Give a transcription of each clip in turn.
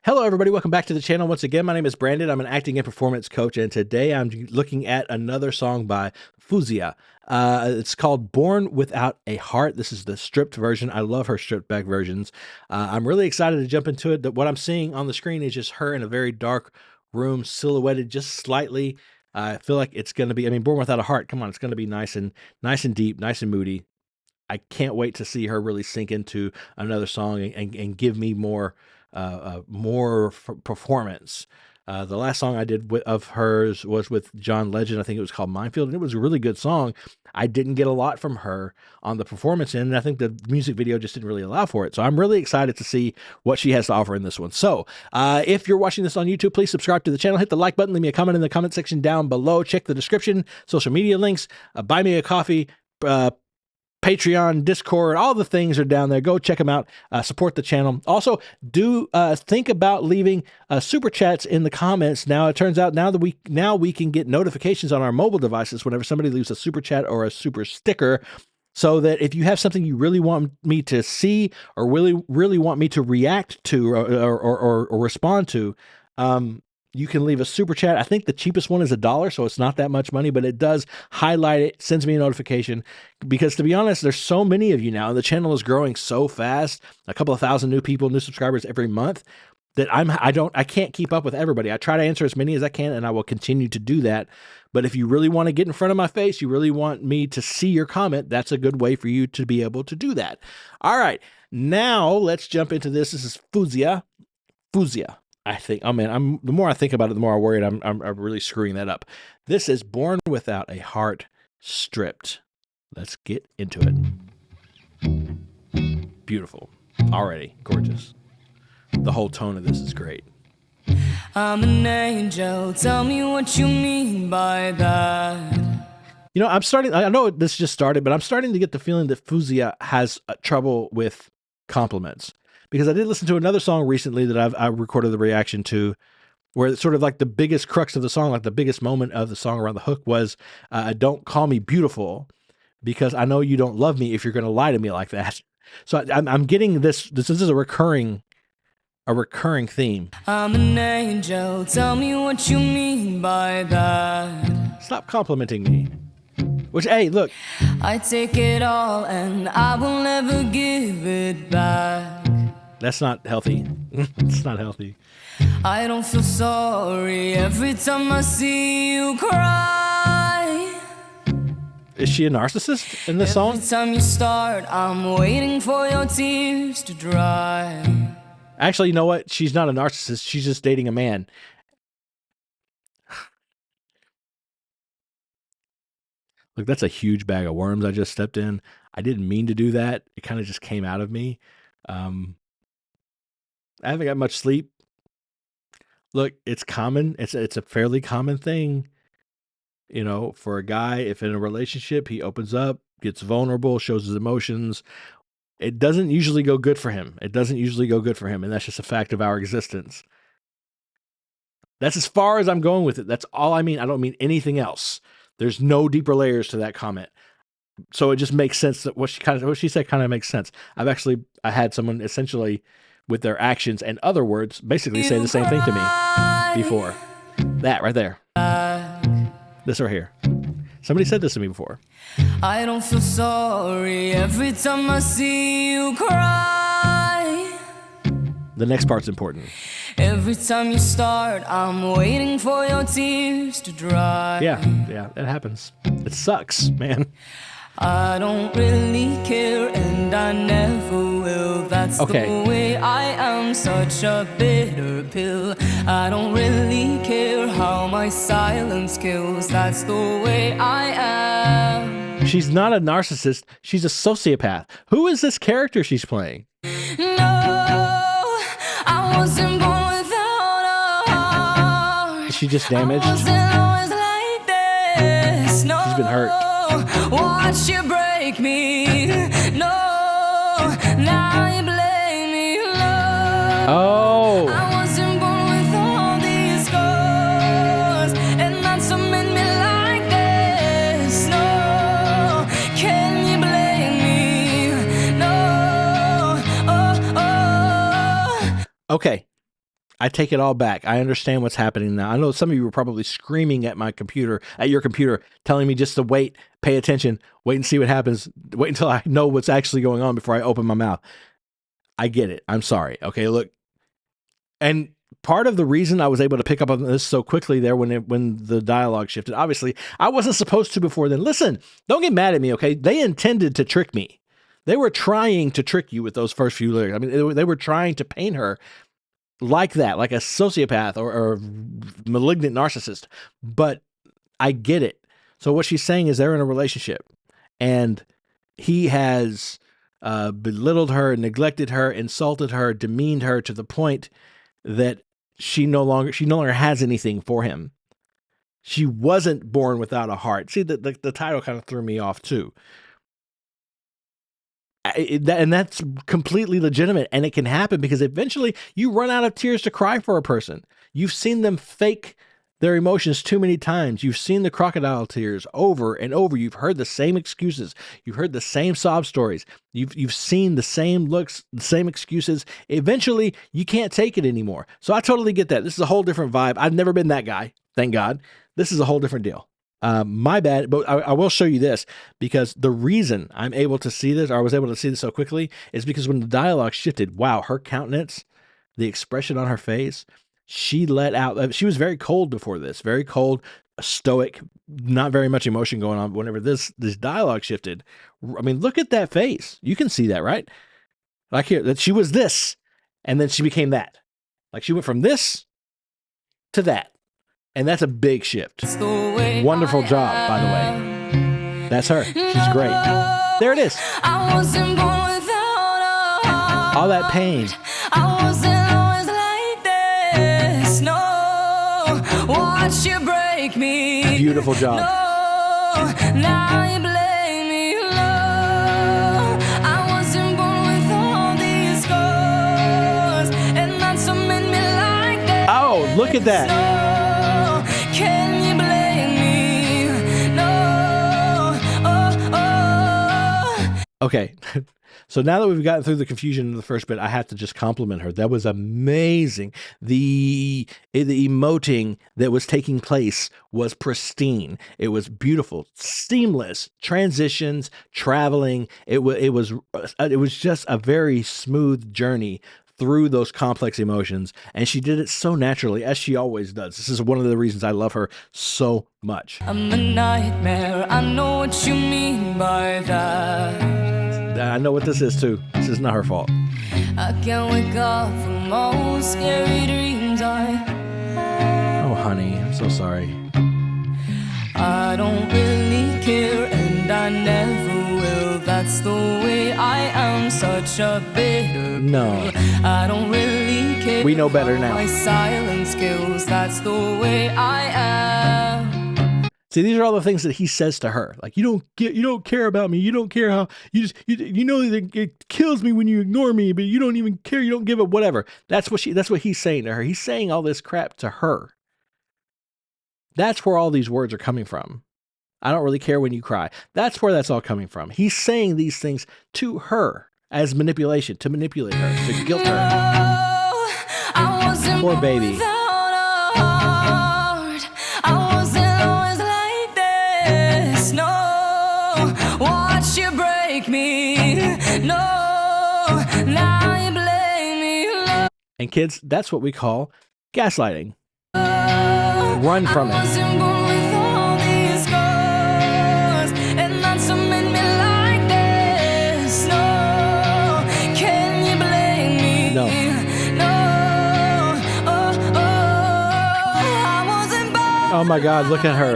Hello, everybody. Welcome back to the channel. Once again, my name is Brandon. I'm an acting and performance coach, and today I'm looking at another song by Faouzia. It's called Born Without a Heart. This is the stripped version. I love her stripped back versions. I'm really excited to jump into it. What I'm seeing on the screen is just her in a very dark room, silhouetted just slightly. I feel like it's going to be, Born Without a Heart. Come on, it's going to be nice and deep, nice and moody. I can't wait to see her really sink into another song and give me more performance. The last song I did of hers was with John Legend. I think it was called Minefield, and it was a really good song. I didn't get a lot from her on the performance end, and I think the music video just didn't really allow for it. So I'm really excited to see what she has to offer in this one. So if you're watching this on YouTube, please subscribe to the channel, hit the like button, leave me a comment in the comment section down below, check the description, social media links, buy me a coffee, Patreon, Discord, all the things are down there. Go check them out. Support the channel. Also, do think about leaving super chats in the comments. Now, it turns out now we can get notifications on our mobile devices whenever somebody leaves a super chat or a super sticker, so that if you have something you really want me to see or really want me to react to or respond to, you can leave a super chat. I think the cheapest one is $1, so it's not that much money, but it does highlight it, sends me a notification. Because to be honest, there's so many of you now, and the channel is growing so fast, a couple of thousand new people, new subscribers every month, that I can't keep up with everybody. I try to answer as many as I can, and I will continue to do that. But if you really want to get in front of my face, you really want me to see your comment, that's a good way for you to be able to do that. All right, now let's jump into this. This is Faouzia. I think, oh man, the more I think about it, the more I worry I'm really screwing that up. This is Born Without a Heart, stripped. Let's get into it. Beautiful. Already gorgeous. The whole tone of this is great. I'm an angel, tell me what you mean by that. You know, I know this just started, but I'm starting to get the feeling that Faouzia has trouble with compliments. Because I did listen to another song recently that I recorded the reaction to, where it's sort of like the biggest crux of the song, like the biggest moment of the song around the hook was, don't call me beautiful, because I know you don't love me if you're going to lie to me like that. So I'm getting this is a recurring theme. I'm an angel, tell me what you mean by that. Stop complimenting me. Which, hey, look. I take it all and I will never give it back. That's not healthy. It's not healthy. I don't feel sorry every time I see you cry. Is she a narcissist in this song? Every time you start, I'm waiting for your tears to dry. Actually, you know what? She's not a narcissist. She's just dating a man. Look, that's a huge bag of worms I just stepped in. I didn't mean to do that. It kind of just came out of me. I haven't got much sleep. Look, it's common. It's a fairly common thing, you know, for a guy. If in a relationship, he opens up, gets vulnerable, shows his emotions, it doesn't usually go good for him. And that's just a fact of our existence. That's as far as I'm going with it. That's all I mean. I don't mean anything else. There's no deeper layers to that comment. So it just makes sense that what she said kind of makes sense. I had someone essentially with their actions and other words basically say the same thing to me before. That right there. This right here. Somebody said this to me before. I don't feel sorry every time I see you cry. The next part's important. Every time you start, I'm waiting for your tears to dry. Yeah, it happens. It sucks, man. I don't really care and I never will. That's okay. The way I am, such a bitter pill. I don't really care how my silence kills. That's the way I am. She's not a narcissist. She's a sociopath. Who is this character she's playing? No, I wasn't born without a heart. Is she just damaged? I wasn't always like this. No. She's been hurt. Watch you break me. No, now you blame me. No. Oh. I wasn't born with all these scars, and that's what made me like this. No, can you blame me? No. Oh, oh. Okay. I take it all back. I understand what's happening now. I know some of you were probably screaming at your computer, telling me just to wait, pay attention, wait and see what happens, wait until I know what's actually going on before I open my mouth. I get it. I'm sorry. Okay, look. And part of the reason I was able to pick up on this so quickly there when the dialogue shifted, obviously, I wasn't supposed to before then. Listen, don't get mad at me, okay? They intended to trick me. They were trying to trick you with those first few lyrics. I mean, they were trying to paint her like that, like a sociopath or malignant narcissist. But I get it. So what she's saying is they're in a relationship, and he has belittled her, neglected her, insulted her, demeaned her to the point that she no longer has anything for him. She wasn't born without a heart. See, the title kind of threw me off too. And that's completely legitimate, and it can happen because eventually you run out of tears to cry for a person. You've seen them fake their emotions too many times. You've seen the crocodile tears over and over. You've heard the same excuses. You've heard the same sob stories. You've seen the same looks, the same excuses. Eventually, you can't take it anymore. So I totally get that. This is a whole different vibe. I've never been that guy, thank God. This is a whole different deal. My bad, but I will show you this, because the reason I'm able to see this, or I was able to see this so quickly, is because when the dialogue shifted, wow, her countenance, the expression on her face, she let out, she was very cold before this, very cold, stoic, not very much emotion going on. Whenever this dialogue shifted, I mean, look at that face. You can see that, right? Like here, that she was this, and then she became that. Like she went from this to that. And that's a big shift. Wonderful job, by the way. That's her. She's great. There it is. All that pain. I wasn't always like this. No, watch you break me. Beautiful job. No, now you blame me. No, I wasn't born with all these scars, and that's what made me like this. Oh, look at that. No, can you blame me? No, Okay. So now that we've gotten through the confusion in the first bit, I have to just compliment her. That was amazing. The emoting that was taking place was pristine. It was beautiful, seamless transitions, traveling. It was just a very smooth journey through those complex emotions, and she did it so naturally, as she always does. This is one of the reasons I love her so much. I'm a nightmare. I know what you mean by that. I know what this is too. This is not her fault. I can't wake up from all scary dreams. Oh, honey, I'm so sorry. I don't really care, and I never will. That's the way I am, such a bitter. No. I don't really care. We know better now. My silence kills. That's the way I am. See, these are all the things that he says to her. Like, you don't care about me. You don't care how you know that it kills me when you ignore me, but you don't even care. You don't give a whatever. That's what he's saying to her. He's saying all this crap to her. That's where all these words are coming from. I don't really care when you cry. That's where that's all coming from. He's saying these things to her as manipulation, to manipulate her, to guilt her. Poor baby. Watch you break me. No, now you blame me. And kids, that's what we call gaslighting. Run from it. No. Oh my God, look at her.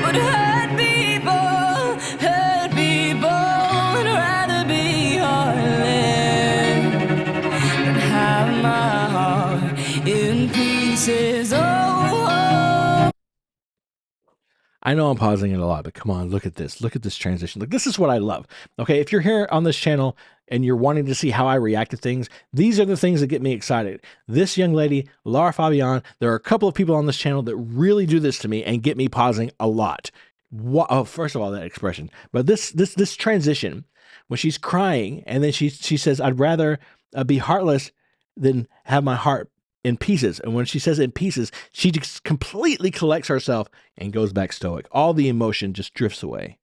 But hurt people, would rather be heartless than have my heart in pieces. I know I'm pausing it a lot, but come on, look at this. Look at this transition. Look, this is what I love. Okay, if you're here on this channel and you're wanting to see how I react to things, these are the things that get me excited. This young lady, Laura Fabian, there are a couple of people on this channel that really do this to me and get me pausing a lot. Oh, first of all, that expression. But this transition, when she's crying and then she says, I'd rather be heartless than have my heart in pieces. And when she says in pieces, she just completely collects herself and goes back stoic. All the emotion just drifts away.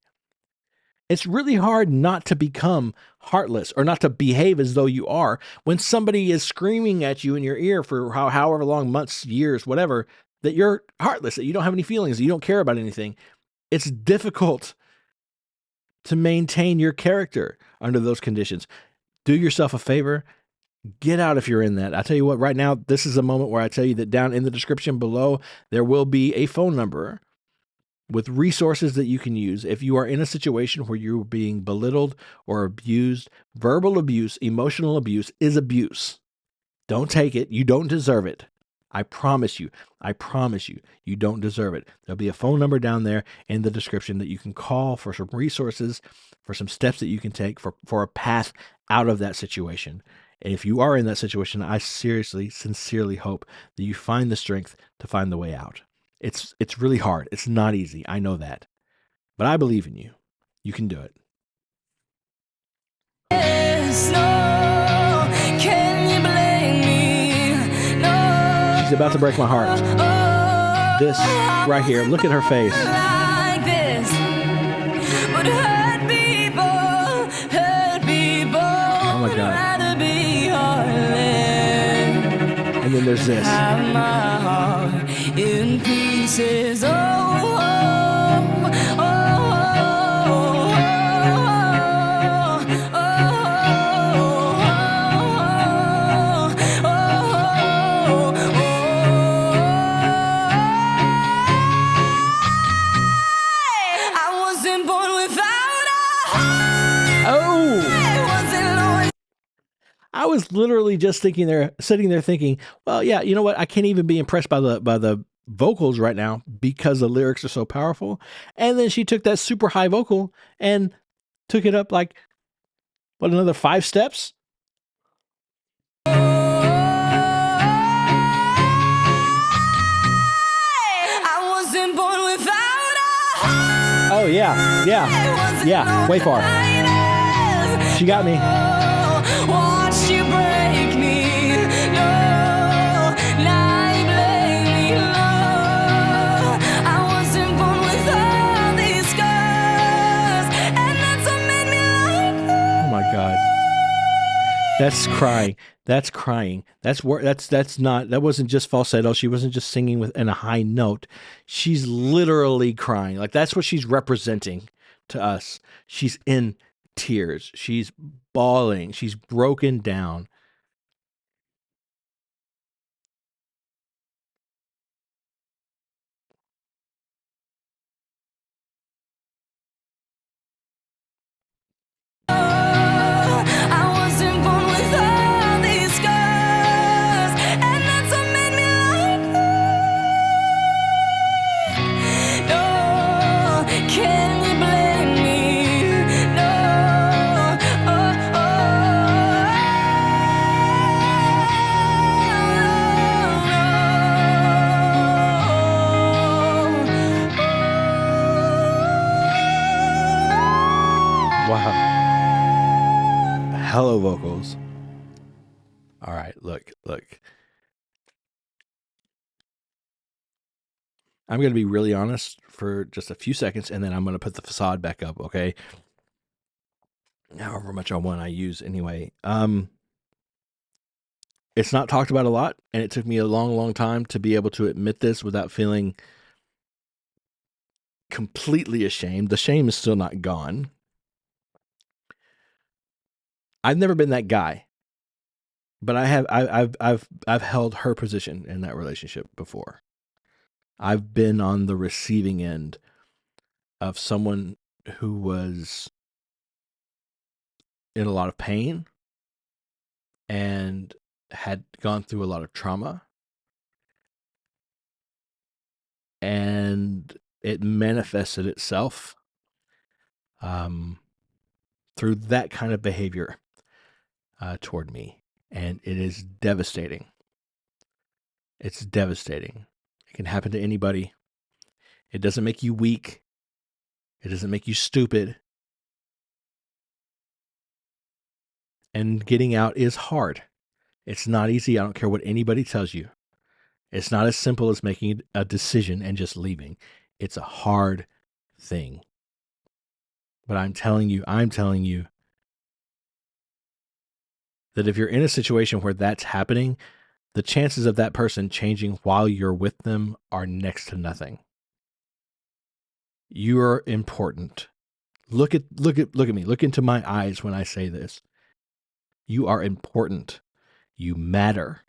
It's really hard not to become heartless or not to behave as though you are when somebody is screaming at you in your ear for however long, months, years, whatever, that you're heartless, that you don't have any feelings, that you don't care about anything. It's difficult to maintain your character under those conditions. Do yourself a favor. Get out if you're in that. I tell you what, right now, this is a moment where I tell you that down in the description below, there will be a phone number with resources that you can use if you are in a situation where you're being belittled or abused. Verbal abuse, emotional abuse is abuse. Don't take it. You don't deserve it. I promise you. I promise you, you don't deserve it. There'll be a phone number down there in the description that you can call for some resources, for some steps that you can take for a path out of that situation. And if you are in that situation, I seriously, sincerely hope that you find the strength to find the way out. It's really hard. It's not easy. I know that. But I believe in you. You can do it. She's about to break my heart. This right here. Look at her face. Oh my God. And then there's this. In pieces. I was literally just sitting there thinking, well, yeah, you know what? I can't even be impressed by the vocals right now because the lyrics are so powerful. And then she took that super high vocal and took it up like, what, another 5 steps? Oh yeah, yeah, yeah, way far. She got me. Watch you break me. No, now you blame me. No, I wasn't born with all these scars, and that's what made me like this. Oh my God. That's crying. That's crying. That wasn't just falsetto. She wasn't just singing in a high note. She's literally crying. Like, that's what she's representing to us. She's in tears. She's bawling. She's broken down. Wow. Hello, vocals. All right, look. I'm going to be really honest for just a few seconds, and then I'm going to put the facade back up, okay? However much I use anyway. It's not talked about a lot, and it took me a long time to be able to admit this without feeling completely ashamed. The shame is still not gone. I've never been that guy, but I've held her position in that relationship before. I've been on the receiving end of someone who was in a lot of pain and had gone through a lot of trauma, and it manifested itself through that kind of behavior toward me, and it is devastating. It's devastating. It can happen to anybody. It doesn't make you weak. It doesn't make you stupid. And getting out is hard. It's not easy. I don't care what anybody tells you. It's not as simple as making a decision and just leaving. It's a hard thing. But I'm telling you that if you're in a situation where that's happening, the chances of that person changing while you're with them are next to nothing. You're important. Look at me. Look into my eyes when I say this. You are important. You matter.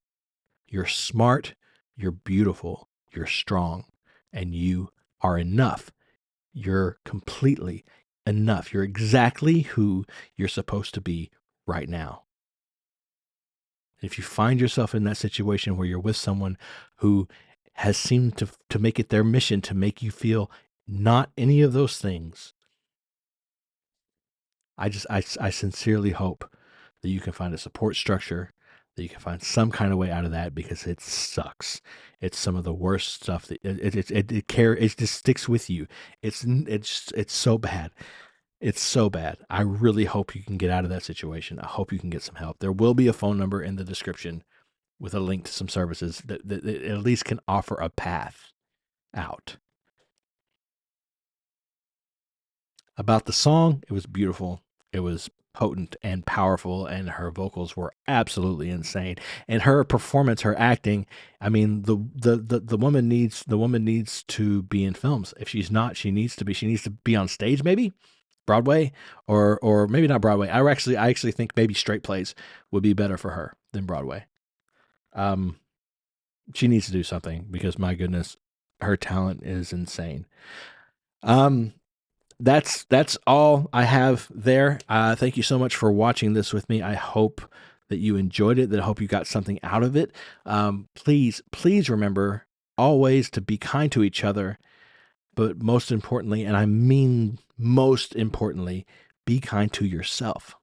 You're smart. You're beautiful. You're strong. And you are enough. You're completely enough. You're exactly who you're supposed to be right now. If you find yourself in that situation where you're with someone who has seemed to make it their mission to make you feel not any of those things, I sincerely hope that you can find a support structure, that you can find some kind of way out of that, because it sucks. It's some of the worst stuff that it just sticks with you. It's so bad. It's so bad. I really hope you can get out of that situation. I hope you can get some help. There will be a phone number in the description with a link to some services that at least can offer a path out. About the song, it was beautiful. It was potent and powerful, and her vocals were absolutely insane. And her performance, her acting, I mean, the woman needs to be in films. If she's not, she needs to be. She needs to be on stage, maybe Broadway, or maybe not Broadway. I actually think maybe straight plays would be better for her than Broadway. She needs to do something, because my goodness, her talent is insane. That's all I have there. Thank you so much for watching this with me. I hope that you enjoyed it, that I hope you got something out of it. Please remember always to be kind to each other, but most importantly, and I mean most importantly, be kind to yourself.